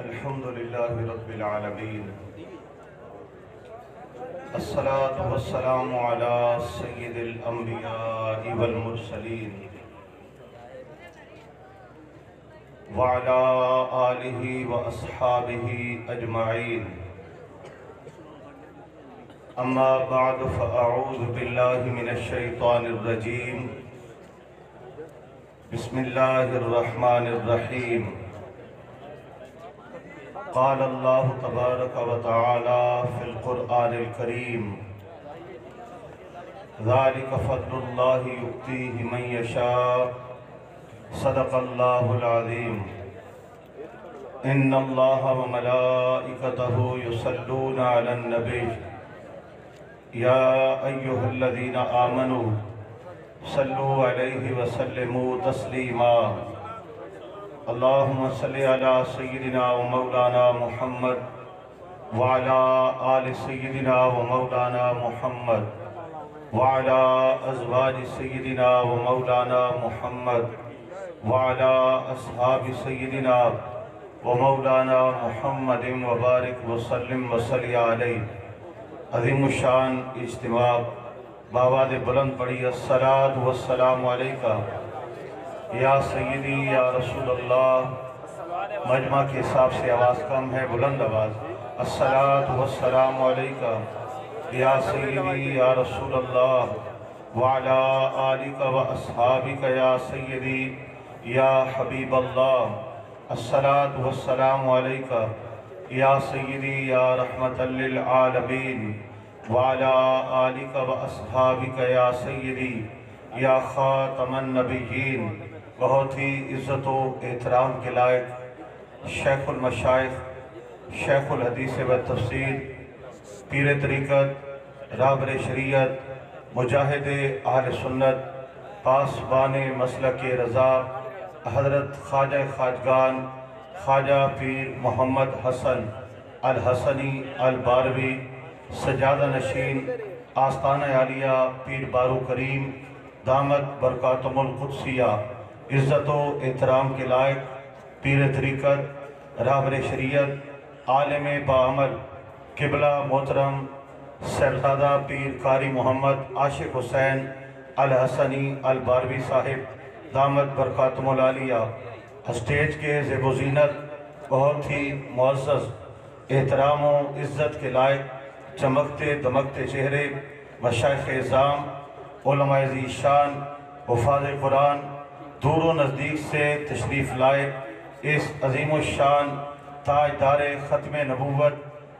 الحمد لله رب العالمين الصلاة والسلام على سيد الأنبياء والمرسلين وعلى آله وأصحابه أجمعين أما بعد فأعوذ بالله من الشيطان الرجيم بسم الله الرحمن الرحيم قال الله تبارك وتعالى في القرآن الكريم ذلك فضل الله يؤتيه من يشاء صدق الله العظيم إن الله وملائكته يصلون على النبي يا أيها الذين آمنوا صلوا عليه وسلموا تسليما اللهم صل على سيدنا ومولانا محمد وعلى آل سيدنا ومولانا محمد وعلى أزواج سيدنا ومولانا محمد وعلى أصحاب سيدنا ومولانا محمد وبارك وسلم وصلی علیہ۔ عظیم الشان اجتماع بآواز بلند پڑھی الصلاۃ والسلام علیکہ یا سیدی یا رسول اللہ۔ مجمع کے حساب سے آواز کم ہے، بلند آواز۔ الصلاۃ والسلام علیکہ یا سیدی یا رسول اللہ وعلی آلک و اصحابک یا سیدی یا حبیب اللہ۔ الصلاۃ والسلام علیکہ یا سیدی یا رحمت للعالمین وعلی آلک و اصحابک یا سیدی یا خاتم النبیین۔ بہت ہی عزت و احترام کے لائق شیخ المشائخ، شیخ الحدیث و تفسیر، پیر طریقت، راہبر شریعت، مجاہد اہل سنت، پاسبان مسلک رضا، حضرت خواجہ خواجگان خواجہ پیر محمد حسن الحسنی الباروی، سجادہ نشین آستانہ عالیہ پیر بارو کریم دامت برکاتم القدسیہ۔ عزت و احترام کے لائق پیر طریقت، راہبر شریعت، عالم باعمل، قبلہ محترم صاحبزادہ پیر قاری محمد عاشق حسین الحسنی الباروی صاحب دامت برکاتم العالیہ۔ اسٹیج کے زیب و زینت بہت ہی معزز، احترام و عزت کے لائق چمکتے دمکتے چہرے مشائخ اعظام، علماء ذی شان، حفاظ قرآن، دور و نزدیک سے تشریف لائے اس عظیم الشان تاجدار ختم نبوت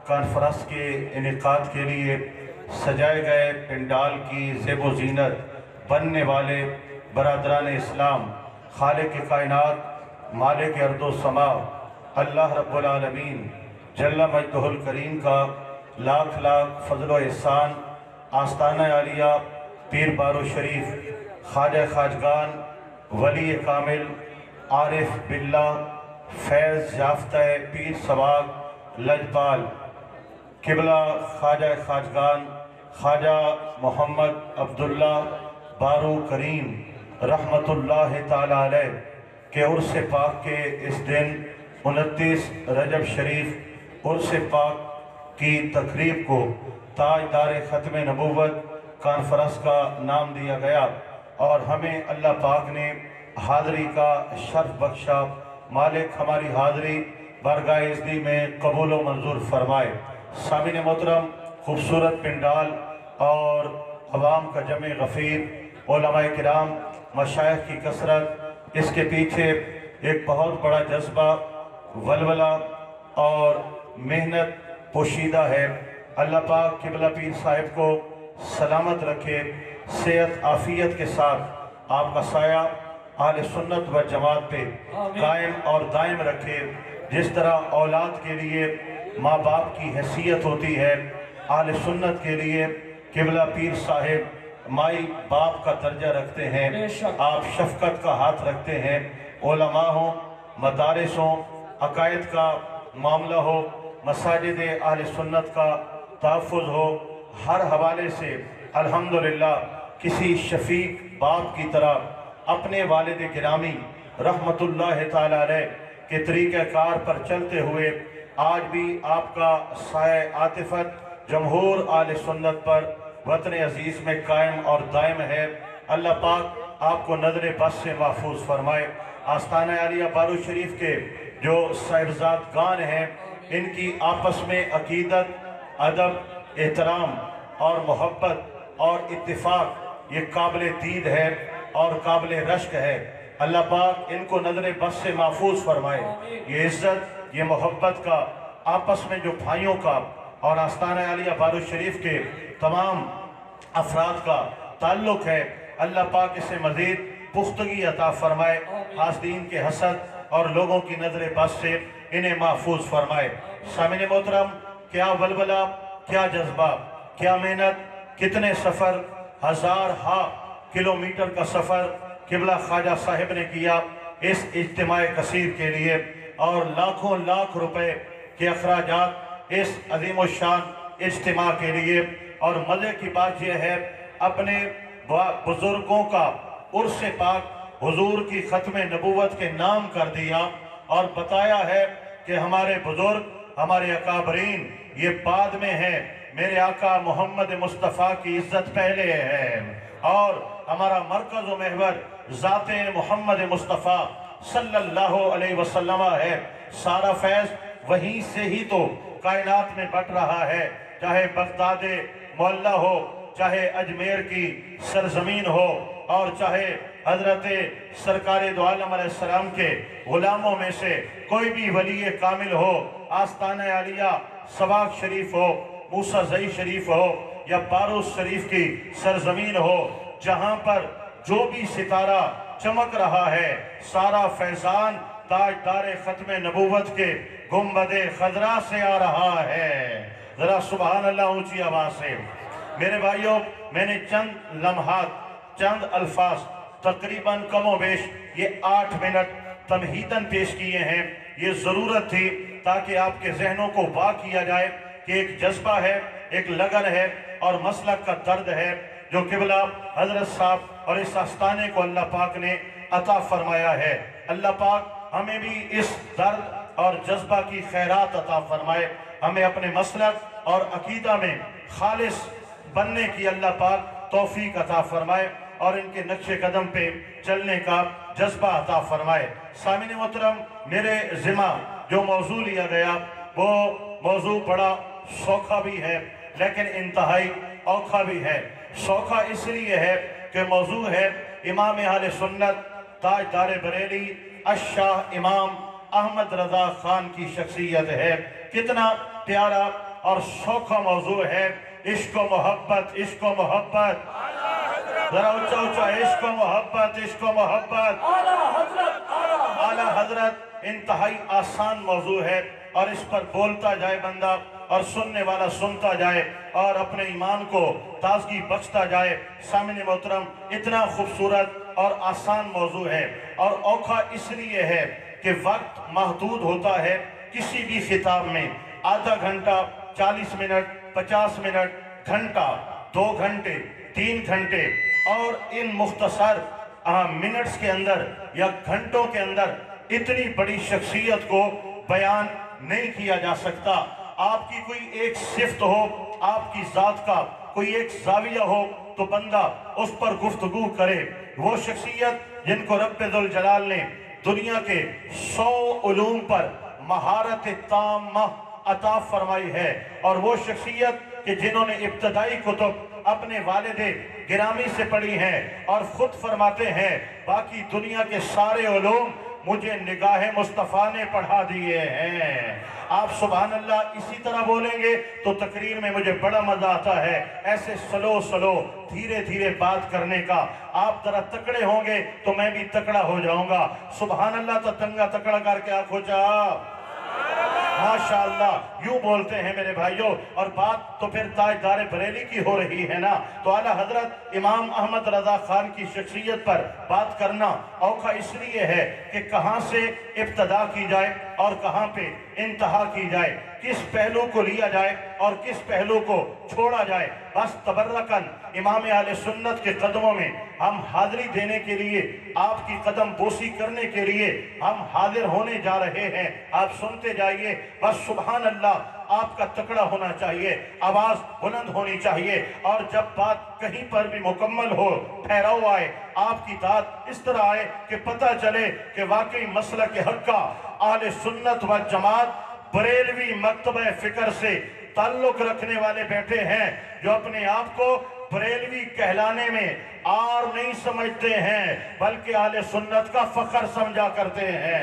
کانفرنس کے انعقاد کے لیے سجائے گئے پنڈال کی زیب و زینت بننے والے برادران اسلام، خالق کائنات، مالک ارض و سما اللہ رب العالمین جل مجدہ الکریم کا لاکھ لاکھ فضل و احسان۔ آستانہ عالیہ پیر بارو شریف، خواجہ خواجگان، ولی کامل، عارف باللہ، فیض یافتہ پیر سواگ لجپال، قبلہ خواجہ خواجگان خواجہ محمد عبداللہ بارو کریم رحمت اللہ تعالیٰ علیہ کے عرس پاک کے اس دن 29 رجب شریف عرس پاک کی تقریب کو تاجدار ختم نبوت کانفرنس کا نام دیا گیا اور ہمیں اللہ پاک نے حاضری کا شرف بخشا۔ مالک ہماری حاضری بارگاہ عزتی میں قبول و منظور فرمائے۔ سامعین محترم، خوبصورت پنڈال اور عوام کا جمع غفیر، علماء کرام، مشائخ کی کثرت، اس کے پیچھے ایک بہت بڑا جذبہ، ولولہ اور محنت پوشیدہ ہے۔ اللہ پاک قبلہ پیر صاحب کو سلامت رکھے، صحت عافیت کے ساتھ آپ کا سایہ اہل سنت و جماعت پہ قائم اور دائم رکھے۔ جس طرح اولاد کے لیے ماں باپ کی حیثیت ہوتی ہے، اہل سنت کے لیے قبلہ پیر صاحب مائی باپ کا درجہ رکھتے ہیں۔ آپ شفقت کا ہاتھ رکھتے ہیں۔ علماء ہوں، مدارس ہوں، عقائد کا معاملہ ہو، مساجد اہل سنت کا تحفظ ہو، ہر حوالے سے الحمدللہ کسی شفیق باپ کی طرح اپنے والد گرامی رحمت اللہ تعالیٰ علیہ کے طریقہ کار پر چلتے ہوئے آج بھی آپ کا سایہ عاطفت جمہور آل سنت پر وطن عزیز میں قائم اور دائم ہے۔ اللہ پاک آپ کو نظر بس سے محفوظ فرمائے۔ آستانہ عالیہ بارو شریف کے جو صاحبزادگان ہیں، ان کی آپس میں عقیدت، ادب، احترام اور محبت اور اتفاق یہ قابل دید ہے اور قابل رشک ہے۔ اللہ پاک ان کو نظر بس سے محفوظ فرمائے۔ یہ عزت، یہ محبت کا آپس میں جو بھائیوں کا اور آستانہ عالیہ بارو شریف کے تمام افراد کا تعلق ہے، اللہ پاک اسے مزید پختگی عطا فرمائے، حاسدین کے حسد اور لوگوں کی نظر بس سے انہیں محفوظ فرمائے۔ سامعین محترم، کیا ولولہ، کیا جذبہ، کیا محنت، کتنے سفر، ہزارہا کلومیٹر کا سفر قبلہ خواجہ صاحب نے کیا اس اجتماع کثیر کے لیے، اور لاکھوں لاکھ روپے کے اخراجات اس عظیم الشان اجتماع کے لیے۔ اور مزے کی بات یہ ہے، اپنے بزرگوں کا عرس پاک حضور کی ختم نبوت کے نام کر دیا اور بتایا ہے کہ ہمارے بزرگ، ہمارے اکابرین یہ بعد میں ہیں، میرے آقا محمد مصطفیٰ کی عزت پہلے ہے، اور ہمارا مرکز و محور ذات محمد مصطفیٰ صلی اللہ علیہ وسلم ہے۔ سارا فیض وہیں سے ہی تو کائنات میں بٹ رہا ہے، چاہے بغداد معلّہ ہو، چاہے اجمیر کی سرزمین ہو، اور چاہے حضرت سرکار دو عالم علیہ السلام کے غلاموں میں سے کوئی بھی ولی کامل ہو، آستانہ عالیہ سباق شریف ہو، موسیٰ زئی شریف ہو، یا باروس شریف کی سرزمین ہو، جہاں پر جو بھی ستارہ چمک رہا ہے، سارا فیضان تاجدار ختم نبوت کے گنبد خضرا سے آ رہا ہے۔ ذرا سبحان اللہ اونچی آواز سے۔ میرے بھائیوں، میں نے چند لمحات، چند الفاظ، تقریباً کم و بیش یہ 8 منٹ تمہیداً پیش کیے ہیں۔ یہ ضرورت تھی تاکہ آپ کے ذہنوں کو وا کیا جائے کہ ایک جذبہ ہے، ایک لگن ہے اور مسلک کا درد ہے جو قبلہ حضرت صاحب اور اس آستانے کو اللہ پاک نے عطا فرمایا ہے۔ اللہ پاک ہمیں بھی اس درد اور جذبہ کی خیرات عطا فرمائے، ہمیں اپنے مسلک اور عقیدہ میں خالص بننے کی اللہ پاک توفیق عطا فرمائے اور ان کے نقش قدم پہ چلنے کا جذبہ عطا فرمائے۔ سامعین محترم، میرے ذمہ جو موضوع لیا گیا وہ موضوع بڑا سوکھا بھی ہے لیکن انتہائی اوکھا بھی ہے۔ سوکھا اس لیے ہے کہ موضوع ہے امام اہل سنت تاجدار بریلی الشاہ امام احمد رضا خان کی شخصیت ہے۔ کتنا پیارا اور سوکھا موضوع ہے، عشق و محبت، عشق و محبت، ذرا اونچا اونچا، عشق و محبت، عشق و محبت، اعلیٰ حضرت۔ انتہائی آسان موضوع ہے اور اس پر بولتا جائے بندہ اور سننے والا سنتا جائے اور اپنے ایمان کو تازگی بخشتا جائے۔ سامعین محترم، اتنا خوبصورت اور آسان موضوع ہے اور اوکھا اس لیے ہے کہ وقت محدود ہوتا ہے کسی بھی خطاب میں۔ آدھا گھنٹہ، 40 منٹ، 50 منٹ، گھنٹہ، 2 گھنٹے، 3 گھنٹے، اور ان مختصر منٹس کے اندر یا گھنٹوں کے اندر اتنی بڑی شخصیت کو بیان نہیں کیا جا سکتا۔ آپ کی کوئی ایک صفت ہو، آپ کی ذات کا کوئی ایک زاویہ ہو تو بندہ اس پر گفتگو کرے۔ وہ شخصیت جن کو رب ذوالجلال نے دنیا کے 100 علوم پر مہارت تامہ عطا فرمائی ہے، اور وہ شخصیت کہ جنہوں نے ابتدائی کتب اپنے والد گرامی سے پڑھی ہیں اور خود فرماتے ہیں باقی دنیا کے سارے علوم مجھے نگاہ مصطفیٰ نے پڑھا دیے ہیں۔ آپ سبحان اللہ اسی طرح بولیں گے تو تقریر میں مجھے بڑا مزہ آتا ہے، ایسے سلو سلو دھیرے دھیرے بات کرنے کا۔ آپ ذرا تکڑے ہوں گے تو میں بھی تکڑا ہو جاؤں گا۔ سبحان اللہ تو تنگا تکڑا کر کے آنکھوں جا، ماشاءاللہ یوں بولتے ہیں میرے بھائیوں۔ اور بات تو پھر تاجدار بریلی کی ہو رہی ہے نا، تو اعلیٰ حضرت امام احمد رضا خان کی شخصیت پر بات کرنا اوکھا اس لیے ہے کہ کہاں سے ابتدا کی جائے، اور کہاں پہ انتہا کی جائے، کس پہلو کو لیا جائے اور کس پہلو کو چھوڑا جائے، بس تبرکن امام اہل سنت کے قدموں میں ہم حاضری دینے کے لیے، آپ کی قدم بوسی کرنے کے لیے ہم حاضر ہونے جا رہے ہیں۔ آپ سنتے جائیے، بس سبحان اللہ آپ کا تکڑا ہونا چاہیے، آواز بلند ہونی چاہیے، اور جب بات کہیں پر بھی مکمل ہو، ٹھہراؤ آئے، آپ کی داد اس طرح آئے کہ پتہ چلے کہ واقعی مسلک حق کا اہل سنت و جماعت بریلوی مکتبہ فکر سے تعلق رکھنے والے بیٹھے ہیں، جو اپنے آپ کو بریلوی کہلانے میں آر نہیں سمجھتے ہیں بلکہ اہل سنت کا فخر سمجھا کرتے ہیں۔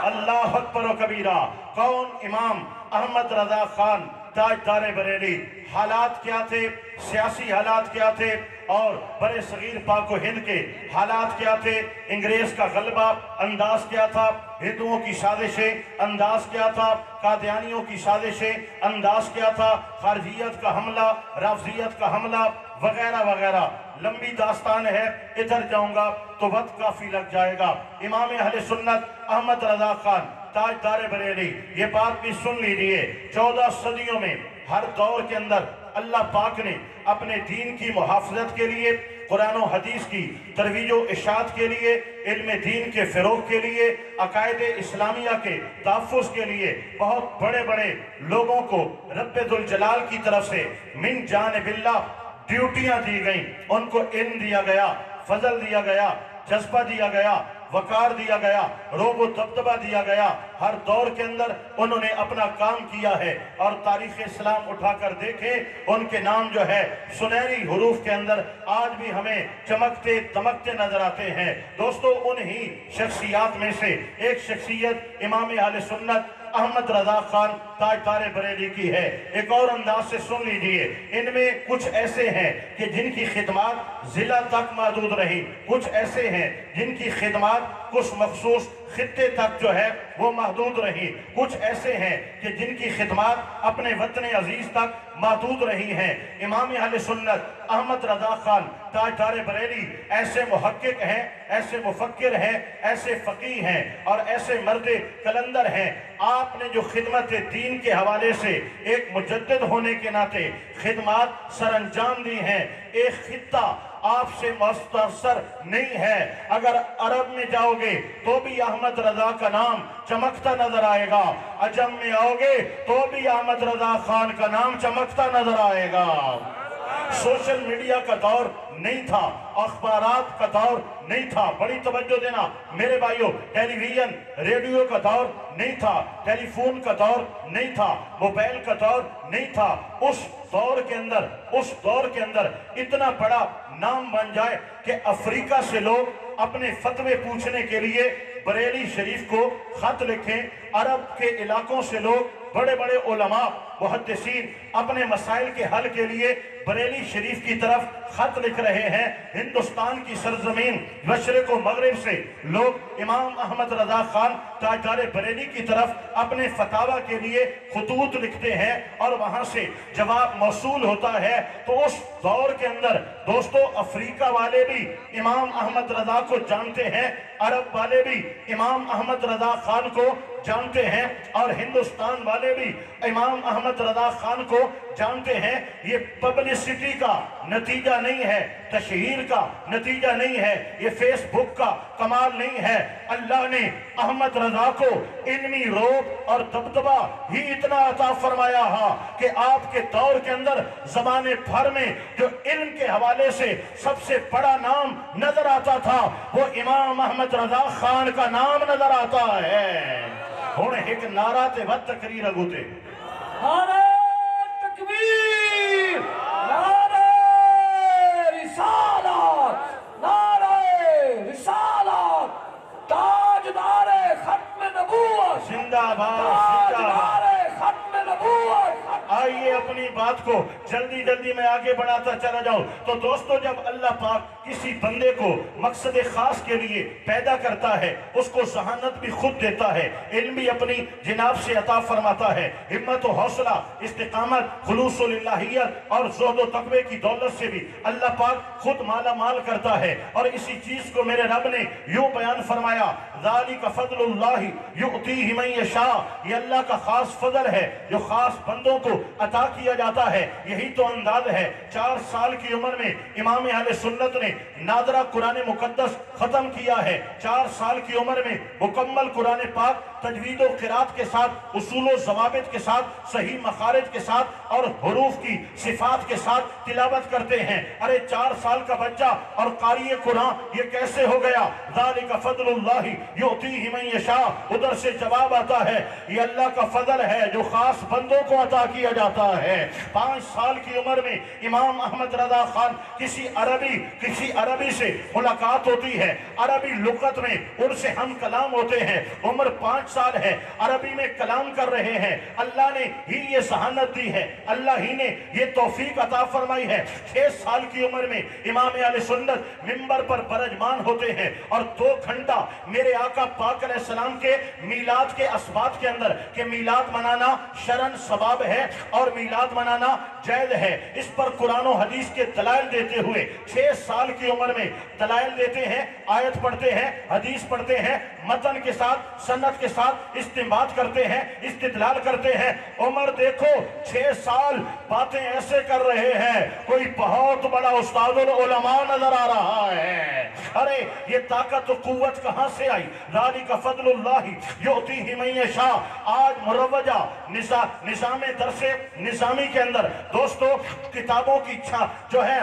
اللہ اکبر و کبیرہ۔ کون؟ امام احمد رضا خان تاجدار بریلی۔ حالات کیا تھے؟ سیاسی حالات کیا تھے؟ اور برے صغیر پاک و ہند کے حالات کیا تھے؟ انگریز کا غلبہ انداز کیا تھا؟ ہندوؤں کی سازشیں انداز کیا تھا؟ قادیانیوں کی سازشیں انداز کیا تھا؟ خارجیت کا حملہ، رافضیت کا حملہ وغیرہ وغیرہ، لمبی داستان ہے، ادھر جاؤں گا تو وقت کافی لگ جائے گا۔ امام اہل سنت احمد رضا خان تاجدار بریلی، یہ بات بھی سن لیجئے، 14 صدیوں میں ہر دور کے اندر اللہ پاک نے اپنے دین کی محافظت کے لیے، قرآن و حدیث کی ترویج و اشاعت کے لیے، علم دین کے فروغ کے لیے، عقائد اسلامیہ کے تحفظ کے لیے بہت بڑے بڑے لوگوں کو رب ذوالجلال کی طرف سے من جانب اللہ ڈیوٹیاں دی گئیں، ان کو علم دیا گیا، فضل دیا گیا، جذبہ دیا گیا، وقار دیا گیا، روب و دبدبہ دیا گیا۔ ہر دور کے اندر انہوں نے اپنا کام کیا ہے، اور تاریخ اسلام اٹھا کر دیکھیں، ان کے نام جو ہے سنہری حروف کے اندر آج بھی ہمیں چمکتے دمکتے نظر آتے ہیں۔ دوستو، انہی شخصیات میں سے ایک شخصیت امام اہل سنت احمد رضا خان تاجدار بریلی کی ہے۔ ایک اور انداز سے سن لیجئے، ان میں کچھ ایسے ہیں کہ جن کی خدمات ضلع تک محدود رہی، کچھ ایسے ہیں جن کی خدمات کچھ مخصوص خطے تک جو ہے وہ محدود رہی، کچھ ایسے ہیں کہ جن کی خدمات اپنے وطن عزیز تک محدود رہی ہیں۔ امام اہل سنت احمد رضا خان تاجدار بریلی ایسے محقق ہیں، ایسے مفکر ہیں، ایسے فقیہ ہیں اور ایسے مرد کلندر ہیں۔ آپ نے جو خدمت دین کے حوالے سے ایک مجدد ہونے کے ناطے خدمات سر انجام دی ہیں، ایک خطہ آپ سے مستاثر نہیں ہے۔ اگر عرب میں جاؤ گے تو بھی احمد رضا کا نام چمکتا نظر آئے گا، عجم میں آؤ گے تو بھی احمد رضا خان کا نام چمکتا نظر آئے گا۔ سوشل میڈیا کا دور نہیں تھا، اخبارات کا دور نہیں تھا، بڑی توجہ دینا میرے بھائیوں، ٹیلی ویژن ریڈیو کا دور نہیں تھا، ٹیلی فون کا دور نہیں تھا، موبائل کا دور نہیں تھا۔ اس دور کے اندر اتنا بڑا نام بن جائے کہ افریقہ سے لوگ اپنے فتوے پوچھنے کے لیے بریلی شریف کو خط لکھیں، عرب کے علاقوں سے لوگ بڑے بڑے علماء محدثین اپنے مسائل کے حل کے لیے بریلی شریف کی طرف خط لکھ رہے ہیں۔ ہندوستان کی سرزمین مشرق و مغرب سے لوگ امام احمد رضا خان تاجدار بریلی کی طرف اپنے فتاوی کے لیے خطوط لکھتے ہیں اور وہاں سے جواب موصول ہوتا ہے۔ تو اس دور کے اندر دوستو، افریقہ والے بھی امام احمد رضا کو جانتے ہیں، عرب والے بھی امام احمد رضا خان کو جانتے ہیں، اور ہندوستان والے بھی امام احمد رضا خان کو جانتے ہیں۔ یہ پبلسٹی کا نتیجہ نہیں ہے، تشہیر کا نتیجہ نہیں ہے، یہ فیس بک کا کمال نہیں ہے۔ اللہ نے احمد رضا کو علمی روب اور دبدبہ ہی اتنا عطا فرمایا ہے کہ آپ کے دور کے اندر زمانے بھر میں جو علم کے حوالے سے سب سے بڑا نام نظر آتا تھا وہ امام احمد رضا خان کا نام نظر آتا ہے۔ ہن ایک نعرہ تے ود تقریر اگو تے نعرہ تکبیر، نعرہ رسالت، نعرہ رسالت، تاجدار ختم نبوت، زندہ باد، تاجدار ختم نبوت۔ آئیے اپنی بات کو جلدی میں آگے بڑھاتا چلا جاؤں۔ تو دوستو، جب اللہ پاک کسی بندے کو مقصد خاص کے لیے پیدا کرتا ہے، اس کو ذہانت بھی خود دیتا ہے، علم بھی اپنی جناب سے عطا فرماتا ہے، ہمت و حوصلہ، استقامت، خلوص و للہیت اور زہد و تقوی کی دولت سے بھی اللہ پاک خود مالا مال کرتا ہے۔ اور اسی چیز کو میرے رب نے یوں بیان فرمایا، ذالک فضل اللہ یؤتیہ من یشاء، یہ اللہ کا خاص فضل ہے جو خاص بندوں کو عطا کیا جاتا ہے۔ یہی تو انداز ہے، 4 سال کی عمر میں امام اہل سنت نے نادرہ قرآن مقدس ختم کیا ہے، 4 سال کی عمر میں مکمل قرآن پاک تجوید و قرات کے ساتھ، اصول و ضوابط کے ساتھ، صحیح مخارج کے ساتھ اور حروف کی صفات کے ساتھ تلاوت کرتے ہیں۔ ارے 4 سال کا بچہ اور قاری قرآن یہ کیسے ہو گیا؟ ذالک فضل اللہ یؤتیہ من یشاء، ادھر سے جواب آتا ہے یہ اللہ کا فضل ہے جو خاص بندوں کو عطا کیا جاتا ہے۔ 5 سال کی عمر میں امام احمد رضا خان کسی عربی سے ملاقات ہوتی ہے، عربی لغت میں ان سے ہم کلام ہوتے ہیں، عمر 5 سال ہے، عربی میں کلام کر رہے ہیں۔ اللہ نے ہی یہ ذہانت دی ہے، اللہ ہی نے یہ توفیق عطا فرمائی ہے۔ 6 سال کی عمر میں امام اہل سنت منبر پر برجمان ہوتے ہیں اور 2 گھنٹہ میرے آقا پاک علیہ السلام کے میلاد کے اسبات کے اندر کہ میلاد منانا شرعاً ثواب ہے اور میلاد منانا جائز ہے، اس پر قرآن و حدیث کے دلائل دیتے ہوئے 6 سال کی عمر میں دلائل دیتے ہیں، آیت پڑھتے ہیں، حدیث پڑھتے ہیں، متن کے ساتھ سند کے ساتھ استنباط کرتے ہیں، استدلال کرتے ہیں۔ عمر دیکھو 6 سال باتیں ایسے کر رہے ہیں کوئی بہت بڑا استاد العلماء نظر آ رہا ہے۔ ارے یہ طاقت و قوت کہاں سے آئی؟ ذالک فضل اللہ یؤتیہ من یشاء۔ آج مروجہ نظام درس نظامی کے اندر دوستو کتابوں کی جو ہے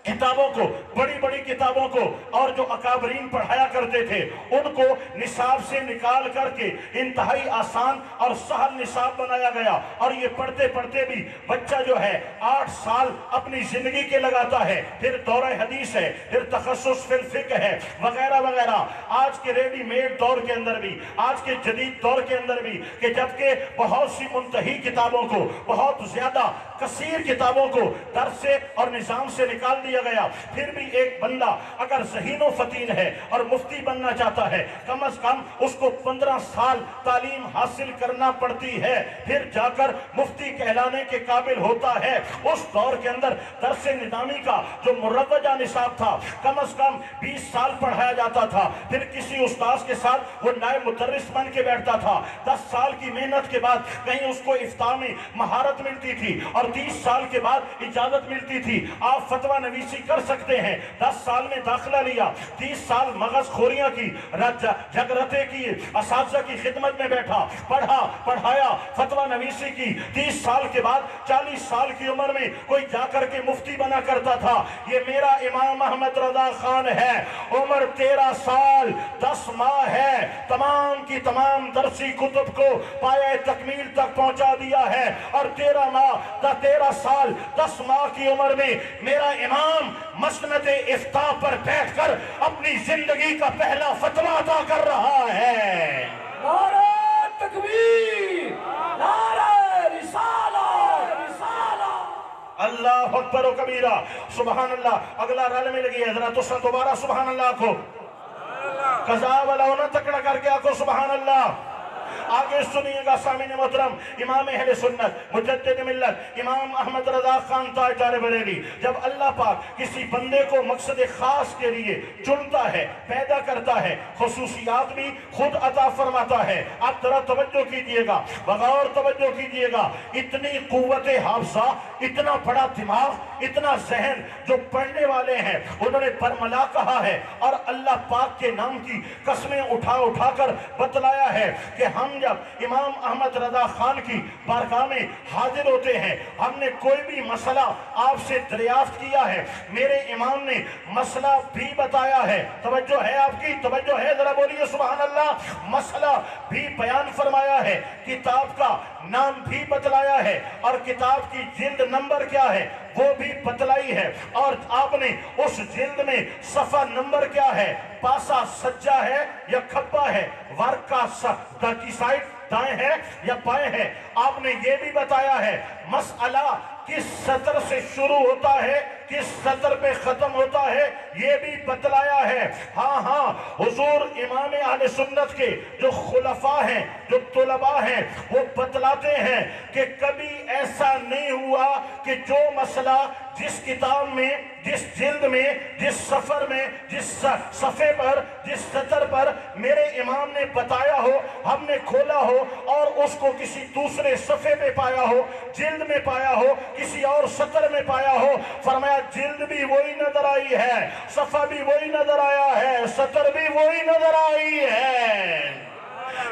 کتابوں کو، بڑی بڑی کتابوں کو، اور جو اکابرین پڑھایا کرتے تھے ان کو نصاب سے نکال کر کے انتہائی آسان اور سہل نصاب بنایا گیا، اور یہ پڑھتے پڑھتے بھی بچہ جو ہے 8 سال اپنی زندگی کے لگاتا ہے، پھر دورہ حدیث ہے، پھر تخصص فی الفقہ ہے وغیرہ وغیرہ۔ آج کے ریڈی میڈ دور کے اندر بھی، آج کے جدید دور کے اندر بھی کہ جبکہ بہت سی منتہی کتابوں کو، بہت زیادہ کثیر کتابوں کو درس اور نظام سے نکال دیا گیا، پھر بھی ایک بندہ اگر ذہین و فطین ہے اور مفتی بننا چاہتا ہے کم از کم اس کو 15 سال تعلیم حاصل کرنا پڑتی ہے، پھر جا کر مفتی کہلانے کے قابل ہوتا ہے۔ اس دور کے اندر درس نظامی کا جو مروجہ نصاب تھا کم از کم 20 سال پڑھایا جاتا تھا، پھر کسی استاذ کے ساتھ وہ نائب مدرس بن کے بیٹھتا تھا۔ 10 سال کی محنت کے بعد کہیں اس کو افتاء میں مہارت ملتی تھی اور 30 سال کے بعد اجازت ملتی تھی، آپ فتویٰ نویسی کر سکتے ہیں۔ 10 سال میں داخلہ لیا، 30 سال مغز خوریاں کی، جگرتے کی، اساتذہ کی خدمت میں بیٹھا، پڑھا، پڑھایا، فتویٰ نویسی کی، 30 سال کے بعد 40 سال کی عمر میں کوئی جا کر کے مفتی بنا کرتا تھا۔ یہ میرا امام احمد رضا خان ہے، عمر 13 سال 10 ماہ ہے، تمام کی تمام درسی کتب کو پایہ تکمیل تک پہنچا دیا ہے، اور 13 سال 10 ماہ کی عمر میں میرا امام مسند افتاء پر بیٹھ کر اپنی زندگی کا پہلا فتویٰ عطا کر رہا ہے۔ نعرہ تکبیر، نعرہ رسالت، اللہ اکبر و کبیرہ، سبحان اللہ۔ اگلا رل میں لگی ہے، ذرا تو دوبارہ سبحان اللہ کو قضا والا ہونا تکڑا کر کے آکو سبحان اللہ۔ آگے سنیے گا سامعین محترم، امام اہل سنت مجدد ملت امام احمد رضا خان تاجدار بریلی جب اللہ پاک کسی بندے کو مقصد خاص کے لیے چنتا ہے، پیدا کرتا ہے، خصوصیات بھی خود عطا فرماتا ہے۔ آپ ذرا توجہ کیجئے گا، بغور توجہ کیجئے گا، اتنی قوت حافظہ، اتنا بڑا دماغ، اتنا ذہن جو پڑھنے والے ہیں انہوں نے برملا کہا ہے، اور اللہ پاک کے نام کی قسمیں اٹھا اٹھا کر بتلایا ہے کہ ہم جب امام احمد رضا خان کی بارگاہ میں حاضر ہوتے ہیں، ہم نے کوئی بھی مسئلہ آپ سے دریافت کیا ہے، میرے امام نے مسئلہ بھی بتایا ہے۔ توجہ ہے آپ کی؟ توجہ ہے؟ ذرا بولیے سبحان اللہ۔ مسئلہ بھی بیان فرمایا ہے، کتاب کا نام بھی بتلایا ہے، اور کتاب کی جلد نمبر کیا ہے وہ بھی بتلائی ہے، اور آپ نے اس جلد میں صفحہ نمبر کیا ہے، پاسا سجا ہے یا کھپا ہے، ورق کا کی سائٹ دائیں ہے یا بائیں ہے، آپ نے یہ بھی بتایا ہے مسئلہ کس سطر سے شروع ہوتا ہے، کس سطر پہ ختم ہوتا ہے، یہ بھی بتلایا ہے۔ ہاں ہاں، حضور امام اہل سنت کے جو خلفاء ہیں، جو طلباء ہیں، وہ بتلاتے ہیں کہ کبھی ایسا نہیں ہوا کہ جو مسئلہ جس کتاب میں، جس جلد میں، جس سفر میں، جس صفحے پر، جس سطر پر میرے امام نے بتایا ہو، ہم نے کھولا ہو اور اس کو کسی دوسرے صفحے پہ پایا ہو، جلد میں پایا ہو، کسی اور سطر میں پایا ہو۔ فرمایا جلد بھی وہی نظر آئی ہے، صفحہ بھی وہی نظر آیا ہے، سطر بھی وہی نظر آئی ہے۔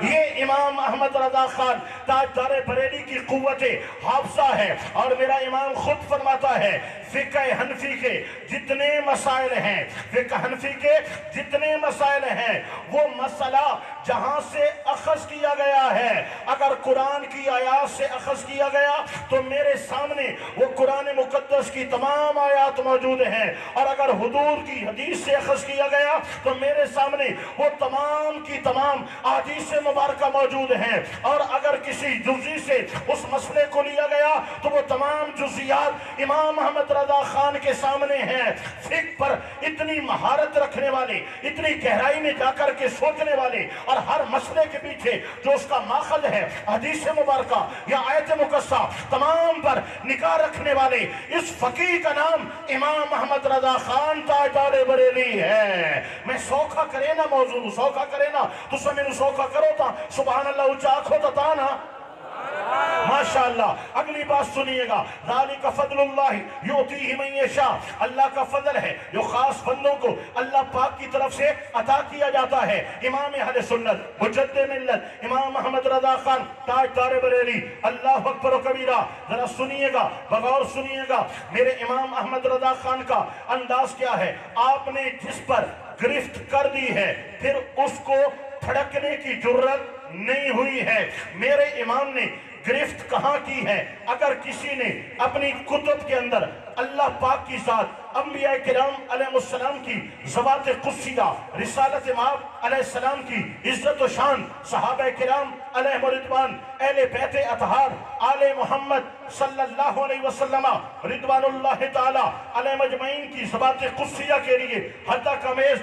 یہ امام احمد رضا خان تاجدار بریلی کی قوت حافظہ ہے، اور میرا امام خود فرماتا ہے فقہ حنفی کے جتنے مسائل ہیں، فقہ حنفی کے جتنے مسائل ہیں، وہ مسئلہ جہاں سے اخذ کیا گیا ہے، اگر قرآن کی آیات سے اخذ کیا گیا تو میرے سامنے وہ قرآن مقدس کی تمام آیات موجود ہیں، اور اگر حضور کی حدیث سے اخذ کیا گیا تو میرے سامنے وہ تمام کی تمام احادیث مبارکہ موجود ہیں، اور اگر کسی جزئی سے اس مسئلے کو لیا گیا تو وہ تمام جزئیات امام احمد رضا خان کے سامنے ہیں۔ فقہ پر اتنی مہارت رکھنے والے، اتنی گہرائی میں جا کر کے سوچنے والے، اور ہر مسئلے کے پیچھے جو اس کا ماخذ ہے حدیث مبارکہ یا آیت مقدسہ، تمام پر نگاہ رکھنے والے اس فقیہ کا نام امام احمد رضا خان تاجدار بریلی ہے۔ میں سوکھا کرے نا موضوع، سوکھا کرے نا تو سمیں سوکھا کرو تا سبحان اللہ اچھا آنکھو تا نا ماشاءاللہ۔ اگلی بات سنیے گا، ذالک فضل اللہ یؤتیہ من یشاء، اللہ کا فضل ہے جو خاص بندوں کو اللہ پاک کی طرف سے عطا کیا جاتا ہے۔ امام اہل سنت مجدد ملت امام احمد رضا خان تاجدار بریلی، اللہ اکبر و کبیرہ، ذرا سنیے گا، بغور سنیے گا، میرے امام احمد رضا خان کا انداز کیا ہے۔ آپ نے جس پر گرفت کر دی ہے پھر اس کو پھڑکنے کی جرت نہیں ہوئی ہے۔ میرے امام نے گرفت کہاں کی ہے؟ اگر کسی نے اپنی کتب کے اندر اللہ پاک کی ذات، انبیاء کرام علیہ السلام کی ذوات قدسیہ، رسالت مآب علیہ السلام کی عزت و شان، صحابہ کرام علیہ رضوان، اہل بیت اطہار، آل محمد صلی اللہ علیہ وسلم رضوان اللہ تعالی علیہ مجمعین کی ذوات قدسیہ کے لیے حد کمیز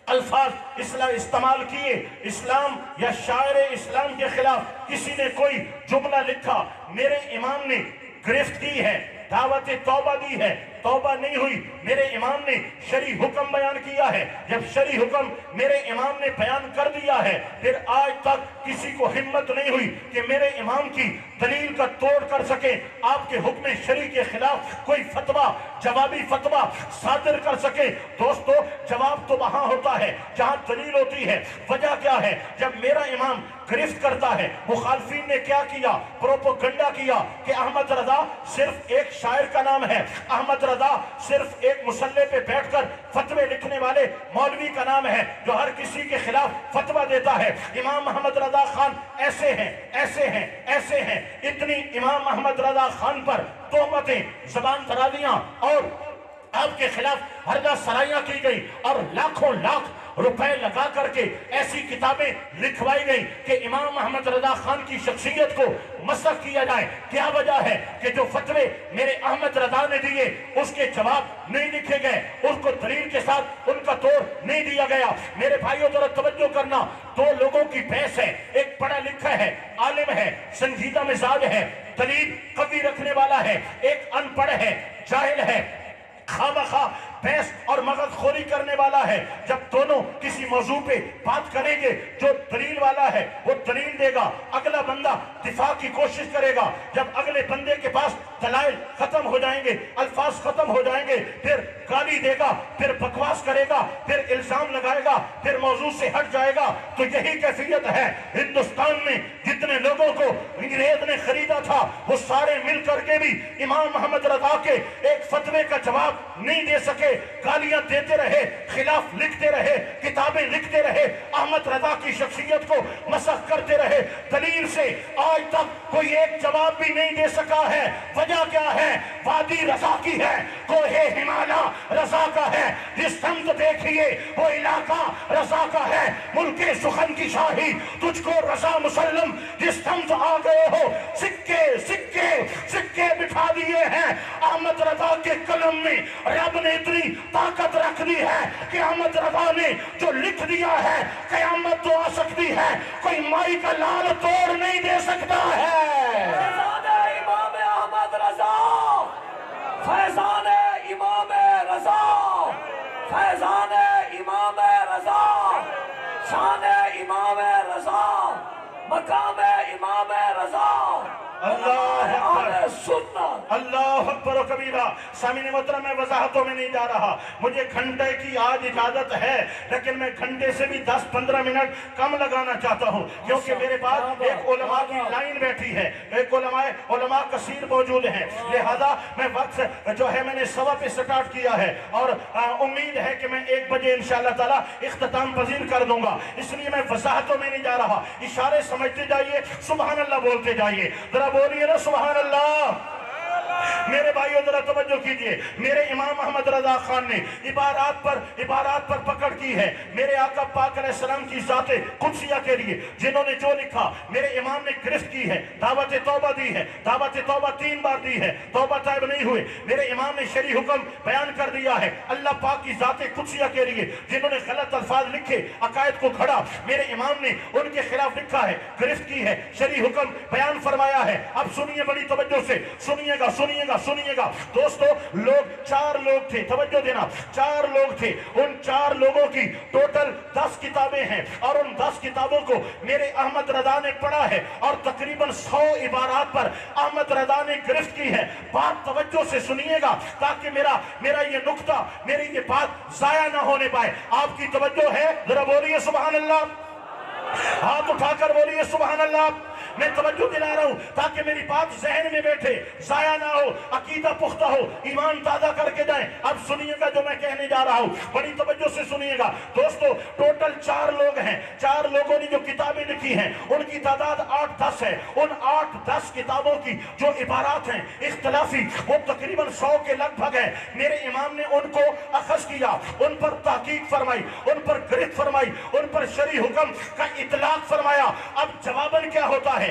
الفاظ استعمال کیے، اسلام یا شاعر اسلام کے خلاف کسی نے کوئی جملہ لکھا، میرے امام نے گرفت کی ہے، دعوت توبہ دی ہے، توبہ نہیں ہوئی، میرے امام نے شرعی حکم بیان کیا ہے، جب شرعی حکم میرے امام نے بیان کر دیا ہے پھر آج تک کسی کو ہمت نہیں ہوئی کہ میرے امام کی دلیل کا توڑ کر سکے، آپ کے حکم شرعی کے خلاف کوئی فتویٰ، جوابی فتویٰ صادر کر سکے۔ دوستو جواب تو وہاں ہوتا ہے جہاں دلیل ہوتی ہے۔ وجہ کیا ہے؟ جب میرا امام گرفت کرتا ہے، مخالفین نے کیا کیا؟ پروپوگنڈا کیا کہ احمد رضا صرف ایک شاعر کا نام ہے، احمد رضا صرف ایک مسلح پہ بیٹھ کر فتوے لکھنے والے مولوی کا نام ہے جو ہر کسی کے خلاف فتویٰ دیتا ہے۔ امام احمد رضا خان ایسے ہیں، ایسے ہیں، ایسے ہیں۔ اتنی امام احمد رضا خان پر تہمتیں، زبان درازیاں اور آپ کے خلاف ہرجہ سرائیاں کی گئی، اور لاکھوں لاکھ روپے لگا کر کے ایسی کتابیں لکھوائی گئی کہ امام احمد رضا خان کی شخصیت کو مسخ کیا جائے۔ کیا وجہ ہے کہ جو فتوے میرے احمد رضا نے دیے اس کے جواب نہیں لکھے گئے، اس کو دلیل کے ساتھ ان کا توڑ نہیں دیا گیا۔ میرے بھائیوں ذرا توجہ کرنا، دو لوگوں کی بحث ہے، ایک پڑھا لکھا ہے، عالم ہے، سنجیدہ مزاج ہے، دلیل قوی رکھنے والا ہے، ایک ان پڑھ ہے، جاہل ہے، خواہ بحث اور مغز خوری کرنے والا ہے۔ جب دونوں کسی موضوع پہ بات کریں گے، جو دلیل والا ہے وہ دلیل دے گا، اگلا بندہ دفاع کی کوشش کرے گا۔ جب اگلے بندے کے پاس دلائل ختم ہو جائیں گے، الفاظ ختم ہو جائیں گے، پھر گالی دے گا، پھر بکواس کرے گا، پھر الزام لگائے گا، پھر موضوع سے ہٹ جائے گا۔ تو یہی کیفیت ہے ہندوستان میں۔ جتنے لوگوں کو انگریز نے خریدا تھا وہ سارے مل کر کے بھی امام محمد رضا کے ایک فتوے کا جواب نہیں دے سکے، گالیاں دیتے رہے، خلاف لکھتے رہے، کتابیں لکھتے رہے، احمد رضا کی شخصیت کو مسخ کرتے رہے۔ دلیل سے آج تک کوئی ایک جواب بھی نہیں دے سکا ہے۔ وجہ کیا ہے؟ وادی رضا کی ہے، کوہ ہمالا رضا کا ہے، جس سمت دیکھیے وہ علاقہ رضا کا ہے۔ ملک سخن کی شاہی تجھ کو رضا مسلم، جس سمت آ گئے ہو سکے سکے سکے بٹھا دیے ہیں۔ احمد رضا کے قلم میں رب نے اتنی طاقت رکھ سکتی ہے کہ احمد رضا نے جو لکھ دیا ہے قیامت تو آ سکتی ہے، کوئی مائی کا لال توڑ نہیں دے سکتا ہے۔ فیضان امام احمد رضا، فیضان امام رضا، فیضان امام رضا، شان امام رضا، مقام امام رضا، اللہ اکبر، اہل سنت۔ اللہ اکبر و کبیرہ۔ سامعین محترم، میں وضاحتوں میں نہیں جا رہا، مجھے گھنٹے کی آج اجازت ہے، لیکن میں گھنٹے سے بھی 10-15 منٹ کم لگانا چاہتا ہوں، کیونکہ میرے پاس ایک علماء کی لائن بیٹھی ہے، ایک علماء کثیر موجود ہیں، لہذا میں وقت جو ہے میں نے 1:15 پہ سٹارٹ کیا ہے، اور امید ہے کہ میں 1 بجے انشاءاللہ تعالی اختتام پذیر کر دوں گا، اس لیے میں وضاحتوں میں نہیں جا رہا، اشارے سمجھتے جائیے، سبحان اللہ بولتے جائیے، ذرا بولیے نا سبحان اللہ۔ میرے بھائیو ذرا توجہ کیجئے، میرے امام احمد رضا خان نے عبارات پر پکڑ کی ہے، میرے آقا پاک علیہ السلام کی ذات قدسیہ کے لیے جنہوں نے جو لکھا میرے امام نے گرفت کی ہے، دعوت توبہ دی ہے، دعوت توبہ 3 بار دی ہے، توبہ طائب نہیں ہوئے، میرے امام نے شرعی حکم بیان کر دیا ہے اللہ پاک کی ذات قدسیہ کے لیے، جنہوں نے غلط الفاظ لکھے عقائد کو کھڑا میرے امام نے ان کے خلاف لکھا ہے، گرفت کی ہے، شرعی حکم بیان فرمایا ہے۔ اب سنیے بڑی توجہ سے، سنیے گا دوستو، لوگ 4 لوگ تھے، توجہ دینا، 4 لوگ تھے، ان 4 لوگوں کی ٹوٹل 10 کتابیں ہیں، اور ان 10 کتابوں کو میرے احمد رضا نے پڑھا ہے، اور تقریباً 100 عبارات پر احمد رضا نے گرفت کی ہے۔ بات توجہ سے سنیے گا تاکہ میرا یہ نقطہ، میری یہ بات ضائع نہ ہونے پائے۔ آپ کی توجہ ہے؟ ذرا بولیے سبحان اللہ، ہاتھ اٹھا کر بولیے سبحان اللہ۔ میں توجہ دلا رہا ہوں تاکہ میری بات ذہن میں بیٹھے، ضائع نہ ہو، عقیدہ پختہ ہو، ایمان تازہ کر کے جائیں۔ اب سنیے گا جو میں کہنے جا رہا ہوں، بڑی توجہ سے سنیے گا دوستو۔ ٹوٹل 4 لوگ ہیں، 4 لوگوں نے جو کتابیں لکھی ہیں ان کی تعداد 8-10 ہے۔ ان 8-10 کتابوں کی جو عبارات ہیں اختلافی، وہ تقریباً 100 کے لگ بھگ ہیں۔ میرے امام نے ان کو اخذ کیا، ان پر تحقیق فرمائی، ان پر گرفت فرمائی، ان پر شرعی حکم کا اطلاق فرمایا۔ اب جواباً کیا ہوتا ہے؟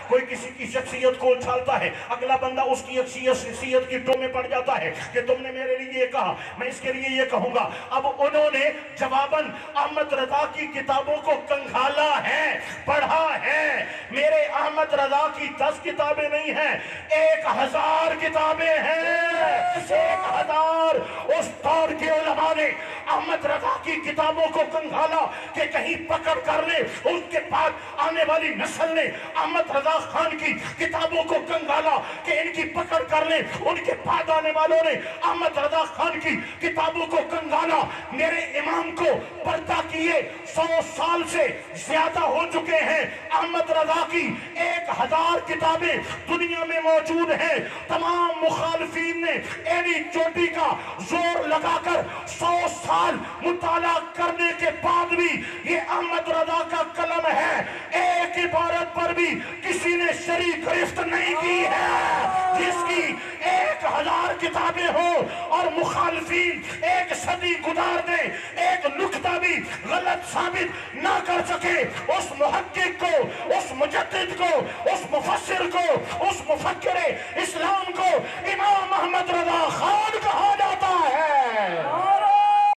کوئی کسی کی شخصیت کو اچھالتا ہے، اگلا بندہ اس کی شخصیت کی ٹو میں پڑ جاتا ہے کہ تم نے میرے لیے یہ کہا، میں اس کے لیے یہ کہوں گا۔ اب انہوں نے جواباً احمد رضا کی کتابوں کو کنگھالا ہے، پڑھا ہے۔ میرے احمد رضا کی 10 کتابیں نہیں ہیں، 1000 کتابیں ہیں، 1000۔ اس دور کے علماء نے احمد رضا کی کتابوں کو کنگھالا کہ کہیں پکڑ کر لے، اس کے بعد آنے والی نسل نے احمد رضا خان کی کتابوں کو کنگھالا کہ ان کی پکڑ کر لیں، ان کے بعد آنے والوں نے احمد رضا خان کی کتابوں کو کنگھالا۔ میرے امام کو پردہ کیے 100 سال سے زیادہ ہو چکے ہیں، احمد رضا کی 1000 کتابیں دنیا میں موجود ہیں۔ تمام مخالفین نے ایڑی چوٹی کا زور لگا کر 100 سال مطالعہ کرنے کے بعد بھی یہ احمد رضا کا قلم ہے، ایک عبارت پر بھی کسی نے شرعی گرفت نہیں کی ہے۔ جس کی 1000 کتابیں ہوں اور مخالفین 1 صدی گزار دیں، ایک نقطہ بھی غلط ثابت نہ کر سکے، اس محقق کو، اس مجدد کو، اس مفسر کو، اس مفکر اسلام